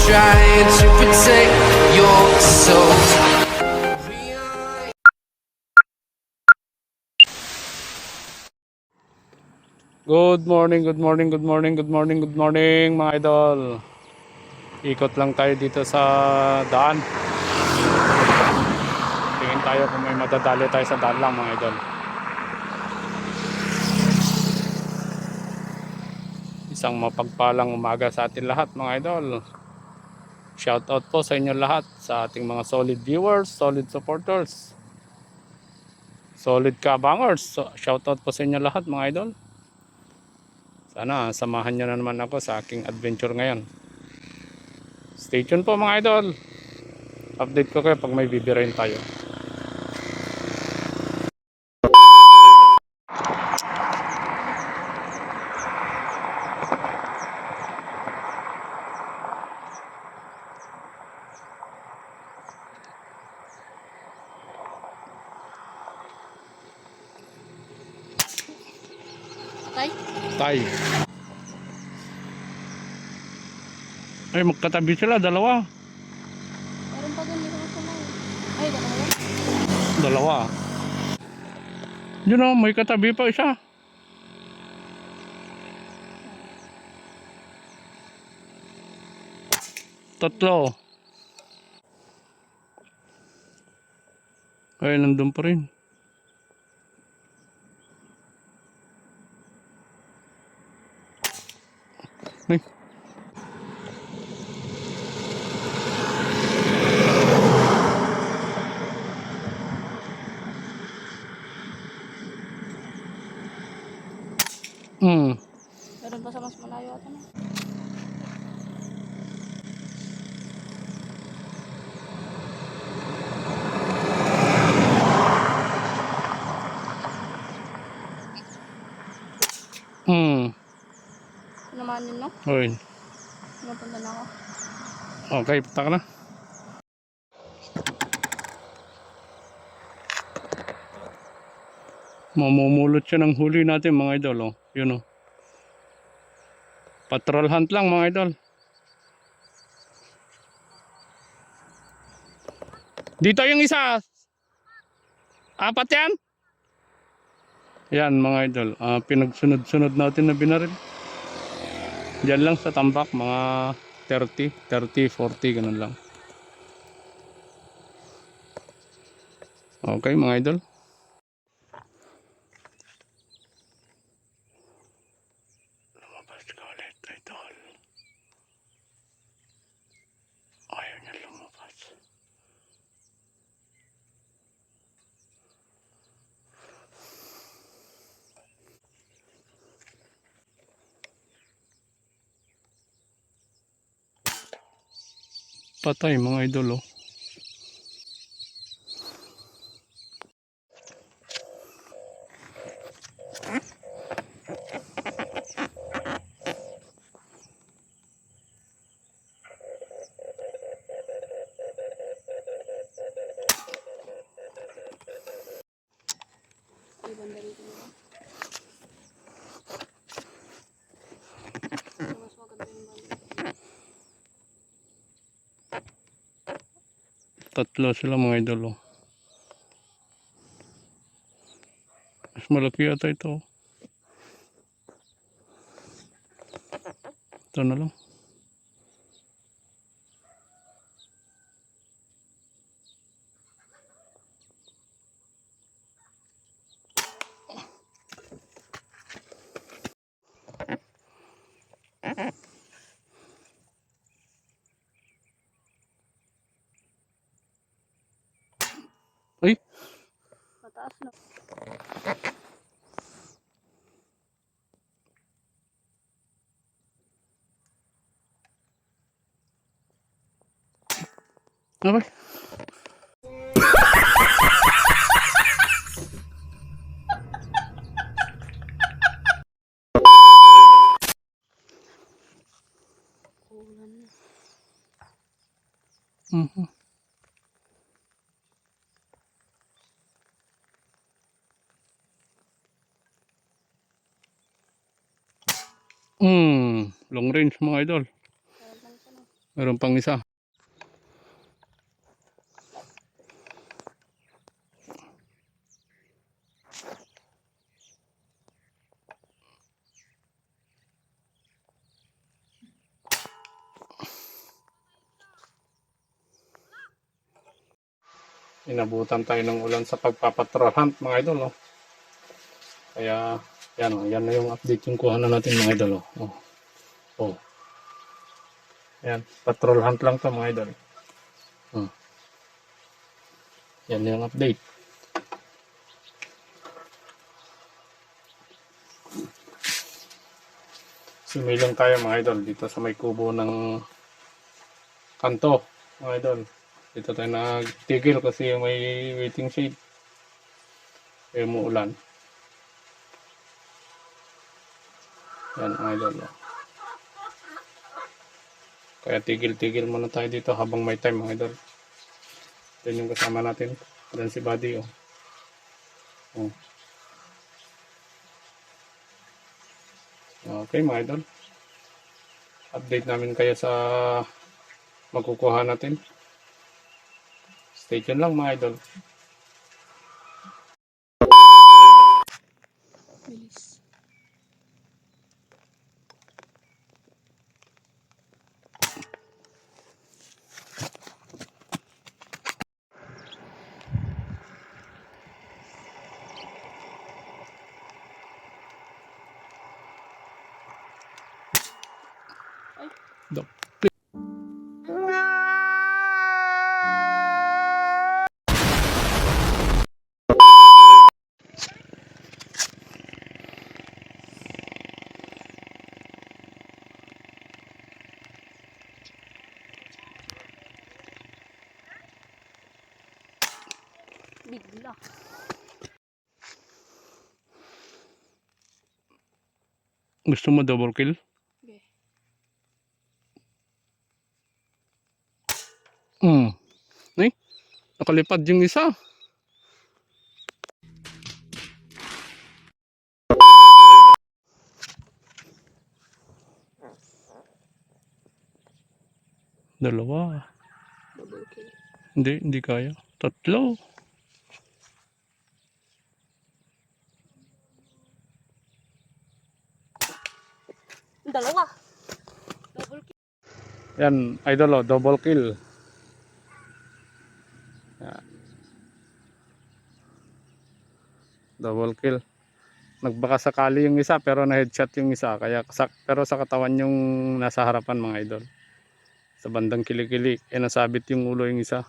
trying to protect your soul. Good morning, good morning, good morning, good morning, good morning mga idol. Ikot lang tayo dito sa daan. Tingin tayo kung may madadali tayo sa daan lang mga idol. Isang mapagpalang umaga sa atin lahat mga idol. Shout out po sa inyo lahat, sa ating mga solid viewers, solid supporters, solid kabangers. Shout out po sa inyo lahat mga idol. Sana samahan nyo na naman ako sa aking adventure ngayon. Stay tuned po mga idol. Update ko kayo pag may bibirain tayo. Tay. Ay, magkatabi sila, dalawa. Meron pa doon, dito sa may. Ay, dalawa. Dalawa. Yun o, may katabi pa isa. Tatlo. Ay, nandun pa rin. Ay. Meron pa sa mas malayo ata na. Sinamahan yun, no? Oy. Mapunta na ako. Okay, punta ka na. Mamumulot siya ng huli natin mga idol. Oh. Yun o. Patrol hunt lang mga idol. Dito yung isa. Apat yan. Yan mga idol. Pinagsunod-sunod natin na binaril. Diyan lang sa tambak. Mga 30, 40. Ganun lang. Okay mga idol. Lumabas ka ulit idol. Ayaw niya lumabas. Patay mga idol oh. Ay, banda rito na. Mas maganda yung banda. Tatlo sila mga idol oh. Mas malaki yata ito. Ito na lang. Ay, Mataas na. okay. Kulan na. Long range mga idol. Meron lang siya, no? Meron pang isa. Inabutan tayo ng ulan sa pagpapatrol hunt mga idol. Oh. Kaya yan, oh, yan na yung update yung kuha na natin mga idol. Oh. Oh. Yan, patrol hunt lang to mga idol. Oh. Yan yung update. Sumilong tayo mga idol dito sa may kubo ng kanto mga idol. Dito tayo nagtigil kasi may waiting shade. Kaya umuulan. Yan mga idol. Kaya tigil-tigil muna tayo dito habang may time mga idol. Yan yung kasama natin. Yan si Buddy. Oh. Okay mga idol. Update namin kayo sa magkukuha natin. Stay tuned lang mga idol. Bilis. Dok. Bigla. Gusto mo double kill? Okay. Ay, nakalipad yung isa. Dalawa. Double kill. Hindi kaya. Tatlo. Dalawa. Double kill. Yan, idol, double kill. Yan. Double kill. Nagbaka sakali yung isa pero na-headshot yung isa. Kaya pero sa katawan yung nasa harapan mga idol. Sa bandang kilikili. Nasabit yung ulo yung isa.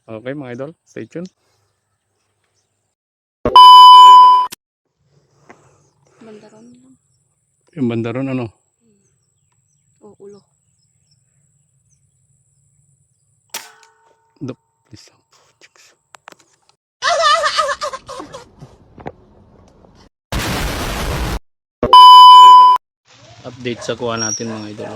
Okay mga idol, stay tuned. Bandaron lang. Yung bandaron ano? O, ulo. Dok, please. Update sa kuha natin mga idol.